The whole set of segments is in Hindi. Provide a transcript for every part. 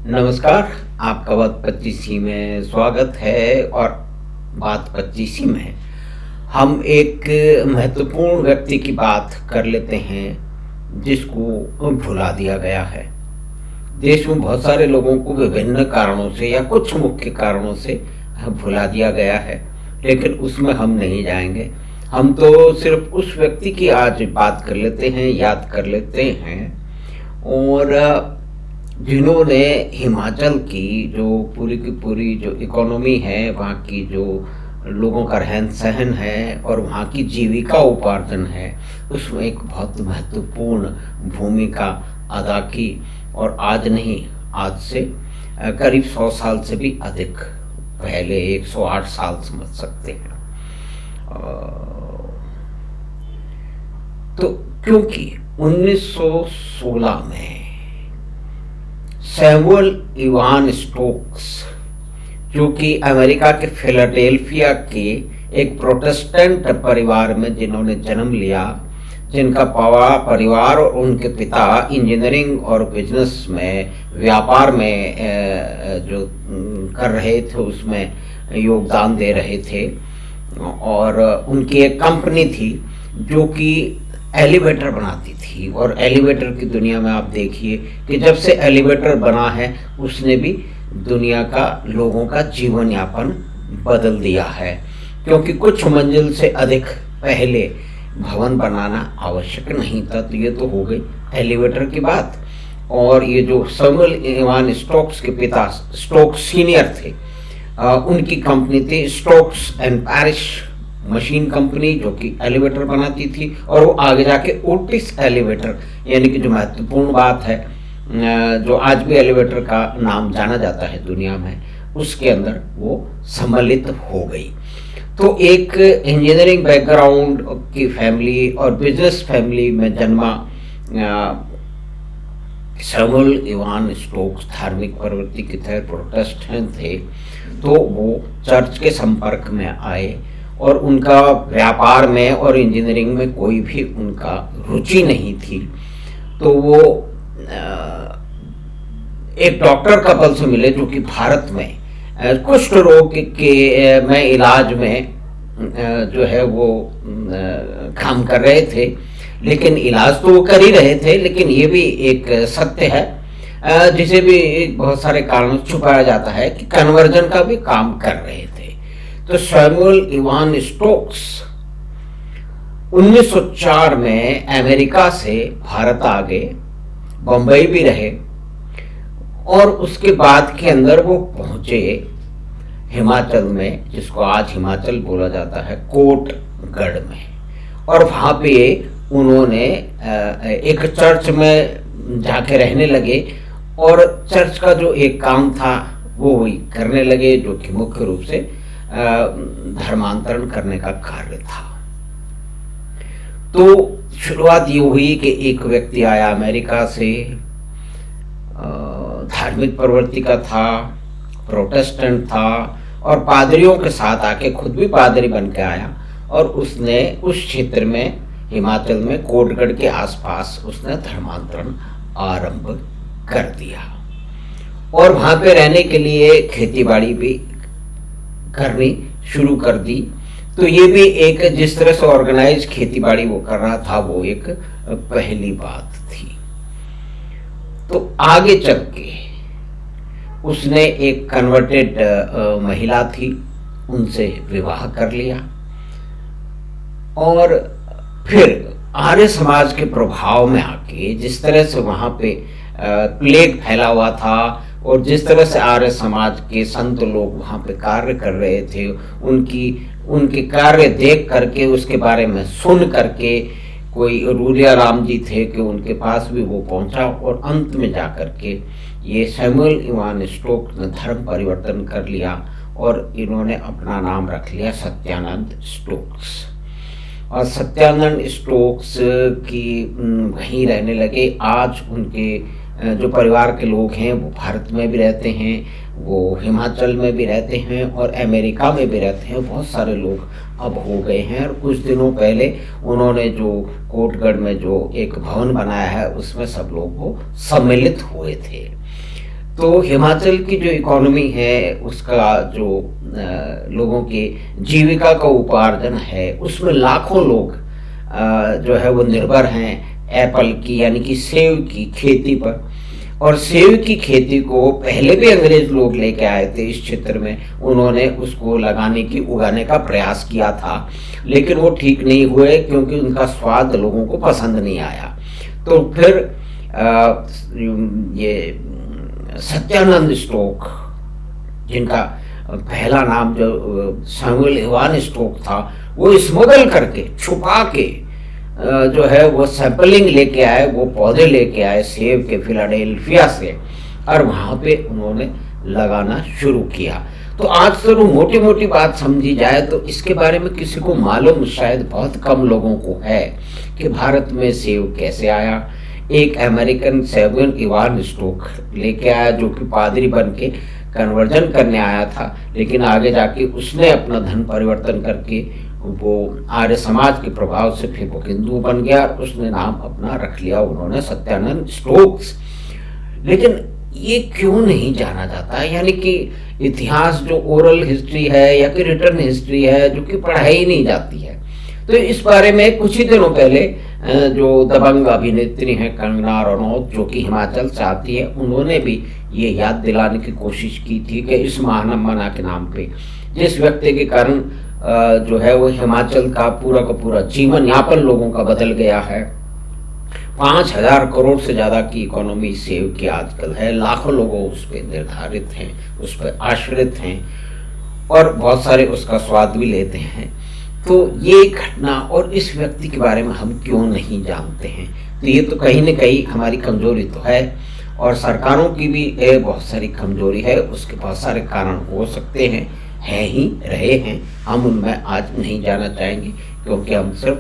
नमस्कार। आपका बात 25 में स्वागत है। और बात 25 में है, हम एक महत्वपूर्ण व्यक्ति की बात कर लेते हैं जिसको भुला दिया गया है। देश में बहुत सारे लोगों को विभिन्न कारणों से या कुछ मुख्य कारणों से भुला दिया गया है, लेकिन उसमें हम नहीं जाएंगे। हम तो सिर्फ उस व्यक्ति की आज बात कर लेते हैं, याद कर लेते हैं, और जिन्होंने हिमाचल की जो पूरी की पूरी जो इकोनॉमी है, वहाँ की जो लोगों का रहन सहन है और वहाँ की जीविका उपार्जन है, उसमें एक बहुत महत्वपूर्ण भूमिका अदा की। और आज नहीं, आज से करीब 100 साल से भी अधिक पहले, 108 साल समझ सकते हैं। तो क्योंकि 1916 में सैमुअल इवान स्टोक्स, जो कि अमेरिका के फिलाडेल्फिया के एक प्रोटेस्टेंट परिवार में जिन्होंने जन्म लिया, जिनका परिवार और उनके पिता इंजीनियरिंग और बिजनेस में, व्यापार में जो कर रहे थे, उसमें योगदान दे रहे थे। और उनकी एक कंपनी थी जो कि एलिवेटर बनाती थी। और एलिवेटर की दुनिया में आप देखिए कि जब से एलिवेटर बना है, उसने भी दुनिया का लोगों का जीवन यापन बदल दिया है। क्योंकि कुछ मंजिल से अधिक पहले भवन बनाना आवश्यक नहीं था। तो ये तो हो गई एलिवेटर की बात। और ये जो सैमुअल इवान स्टोक्स के पिता स्टोक्स सीनियर थे, उनकी कंपनी थी Stokes and parish machine company, जो कि एलिवेटर बनाती थी। और वो आगे जाके ओटिस एलिवेटर, यानी कि जो महत्वपूर्ण बात है, जो आज भी एलिवेटर का नाम जाना जाता है दुनिया में, उसके अंदर वो सम्मिलित हो गई। तो एक इंजीनियरिंग बैकग्राउंड की फैमिली और बिजनेस फैमिली में जन्मा सैमुअल इवान स्टोक्स धार्मिक प्रवृत्ति के तहत प्रोटेस्टेंट थे। तो वो चर्च के संपर्क में आए और उनका व्यापार में और इंजीनियरिंग में कोई भी उनका रुचि नहीं थी। तो वो एक डॉक्टर कपल से मिले जो कि भारत में कुष्ठ रोग के में इलाज में जो है वो काम कर रहे थे। लेकिन इलाज तो वो कर ही रहे थे, लेकिन ये भी एक सत्य है जिसे भी बहुत सारे कारणों से छुपाया जाता है कि कन्वर्जन का भी काम कर रहे थे। तो सैमुअल इवान स्टोक्स 1904 में अमेरिका से भारत आ गए, बंबई भी रहे, और उसके बाद के अंदर वो पहुंचे हिमाचल में, जिसको आज हिमाचल बोला जाता है, कोटगढ़ में। और वहाँ पे उन्होंने एक चर्च में जाके रहने लगे और चर्च का जो एक काम था वो वही करने लगे, जो कि मुख्य रूप से धर्मांतरण करने का कार्य था। तो शुरुआत ये हुई कि एक व्यक्ति आया अमेरिका से, धार्मिक प्रवृत्ति का था, प्रोटेस्टेंट था, और पादरियों के साथ आके खुद भी पादरी बन के आया। और उसने उस क्षेत्र में, हिमाचल में कोटगढ़ के आसपास, उसने धर्मांतरण आरंभ कर दिया। और वहाँ पे रहने के लिए खेतीबाड़ी भी करनी शुरू कर दी। तो ये भी एक, जिस तरह से ऑर्गेनाइज खेतीबाड़ी वो कर रहा था, वो एक पहली बात थी। तो आगे चल के उसने एक कन्वर्टेड महिला थी, उनसे विवाह कर लिया। और फिर आर्य समाज के प्रभाव में आके, जिस तरह से वहाँ पे प्लेग फैला हुआ था और जिस तरह से आर्य समाज के संत लोग वहाँ पे कार्य कर रहे थे, उनके कार्य देख करके, उसके बारे में सुन करके, कोई रूलिया राम जी थे कि उनके पास भी वो पहुंचा। और अंत में जा करके ये सैमुअल इवान स्टोक्स ने धर्म परिवर्तन कर लिया और इन्होंने अपना नाम रख लिया सत्यानंद स्टोक्स। और सत्यानंद स्टोक्स की वहीं रहने लगे। आज उनके जो परिवार के लोग हैं वो भारत में भी रहते हैं, वो हिमाचल में भी रहते हैं और अमेरिका में भी रहते हैं। बहुत सारे लोग अब हो गए हैं। और कुछ दिनों पहले उन्होंने जो कोटगढ़ में जो एक भवन बनाया है, उसमें सब लोग वो सम्मिलित हुए थे। तो हिमाचल की जो इकोनॉमी है, उसका जो लोगों के जीविका का उपार्जन है, उसमें लाखों लोग जो है वो निर्भर हैं एप्पल की यानी कि सेब की खेती पर। और सेब की खेती को पहले भी अंग्रेज लोग लेके आए थे इस क्षेत्र में, उन्होंने उसको उगाने का प्रयास किया था, लेकिन वो ठीक नहीं हुए क्योंकि उनका स्वाद लोगों को पसंद नहीं आया। तो फिर ये सत्यानंद स्टोक, जिनका पहला नाम जो सैमुअल इवान स्टोक था, वो स्मगल करके छुपा के जो है वो सैंपलिंग लेके आए, वो पौधे लेके आए सेब के फिलाडेल्फिया से, और वहाँ पे उन्होंने लगाना शुरू किया। तो आज तो मोटी मोटी बात समझी जाए तो इसके बारे में किसी को मालूम शायद बहुत कम लोगों को है कि भारत में सेब कैसे आया। एक अमेरिकन सैमुअल इवान स्टोक लेके आया, जो कि पादरी बन के कन्वर्जन करने आया था, लेकिन आगे जाके उसने अपना धन परिवर्तन करके वो आर्य समाज के प्रभाव से फिर वो हिंदू बन गया और उसने नाम अपना रख लिया उन्होंने सत्यानंद स्टोक्स। लेकिन ये क्यों नहीं जाना जाता, यानी कि इतिहास जो ओरल हिस्ट्री है या कि रिटर्न हिस्ट्री है जो कि पढ़ाई नहीं जाती है। तो इस बारे में कुछ ही दिनों पहले जो दबंग अभिनेत्री हैं कंगना रनौत, जो कि हिमाचल से आती है, उन्होंने भी ये याद दिलाने की कोशिश की थी कि इस महानम्मना के नाम पे जिस व्यक्ति के कारण जो है वो हिमाचल का पूरा जीवन यापन लोगों का बदल गया है। 5,000 करोड़ से ज़्यादा की इकोनॉमी सेब की आजकल है, लाखों लोग उस पर निर्धारित हैं, उस पर आश्रित हैं और बहुत सारे उसका स्वाद भी लेते हैं। तो ये घटना और इस व्यक्ति के बारे में हम क्यों नहीं जानते हैं, तो ये तो कहीं न कहीं हमारी कमजोरी तो है, और सरकारों की भी बहुत सारी कमजोरी है। उसके बहुत सारे कारण हो सकते हैं, ही रहे हैं, हम उनमें आज नहीं जाना चाहेंगे क्योंकि हम सिर्फ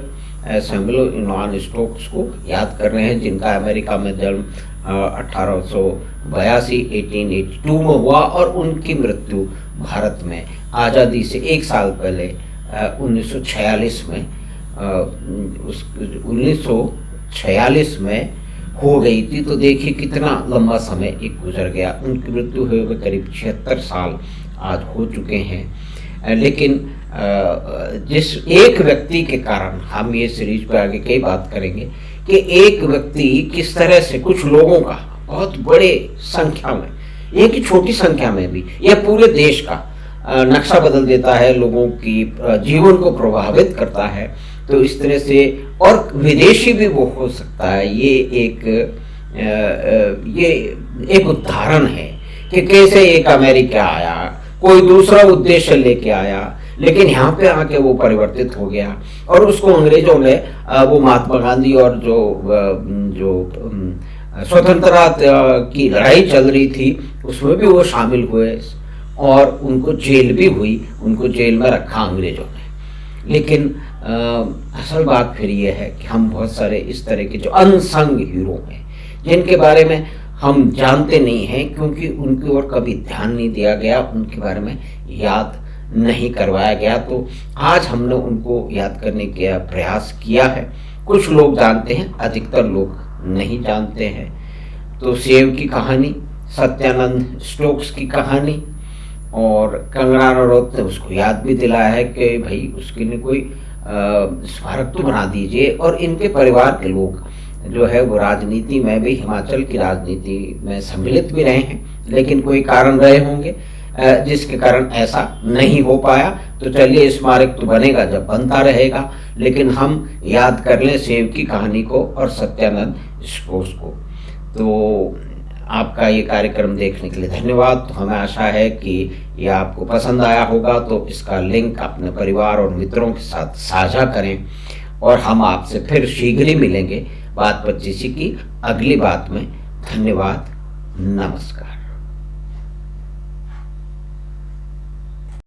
सैमुअल इवान स्टोक्स को याद कर रहे हैं, जिनका अमेरिका में जन्म 1882 में हुआ और उनकी मृत्यु भारत में आज़ादी से 1 साल पहले 1946 में हो गई थी। तो देखिए कितना लंबा समय एक गुजर गया, उनकी मृत्यु हुए करीब 76 साल आज हो चुके हैं। लेकिन जिस एक व्यक्ति के कारण हम ये सीरीज पे आगे कई बात करेंगे कि एक व्यक्ति किस तरह से कुछ लोगों का बहुत बड़े संख्या में, एक ही छोटी संख्या में भी, या पूरे देश का नक्शा बदल देता है, लोगों की जीवन को प्रभावित करता है। तो इस तरह से, और विदेशी भी वो हो सकता है। ये एक उदाहरण है कि कैसे एक अमेरिका आया, कोई दूसरा उद्देश्य लेके आया, लेकिन यहाँ पे आके वो परिवर्तित हो गया और उसको अंग्रेजों ने वो महात्मा गांधी और जो स्वतंत्रता की लड़ाई चल रही थी उसमें भी वो शामिल हुए और उनको जेल भी हुई, उनको जेल में रखा अंग्रेजों ने। लेकिन असल बात फिर ये है कि हम बहुत सारे इस तरह के जो अनसंग हीरो हैं जिनके बारे में हम जानते नहीं हैं क्योंकि उनकी ओर कभी ध्यान नहीं दिया गया, उनके बारे में याद नहीं करवाया गया। तो आज हमने उनको याद करने का प्रयास किया है। कुछ लोग जानते हैं, अधिकतर लोग नहीं जानते हैं। तो सेब की कहानी, सत्यानंद स्टोक्स की कहानी, और कंगना रनौत ने उसको याद भी दिलाया है कि भाई उसके लिए कोई स्मारक तो बना दीजिए। और इनके परिवार के लोग जो है वो राजनीति में भी, हिमाचल की राजनीति में सम्मिलित भी रहे हैं, लेकिन कोई कारण रहे होंगे जिसके कारण ऐसा नहीं हो पाया। तो चलिए, स्मारक तो बनेगा जब बनता रहेगा, लेकिन हम याद कर लें सेब की कहानी को और सत्यानंद स्टोक्स को। तो आपका ये कार्यक्रम देखने के लिए धन्यवाद। तो हमें आशा है कि ये आपको पसंद आया होगा, तो इसका लिंक अपने परिवार और मित्रों के साथ साझा करें और हम आपसे फिर शीघ्र ही मिलेंगे बात 25 की अगली बात में। धन्यवाद, नमस्कार।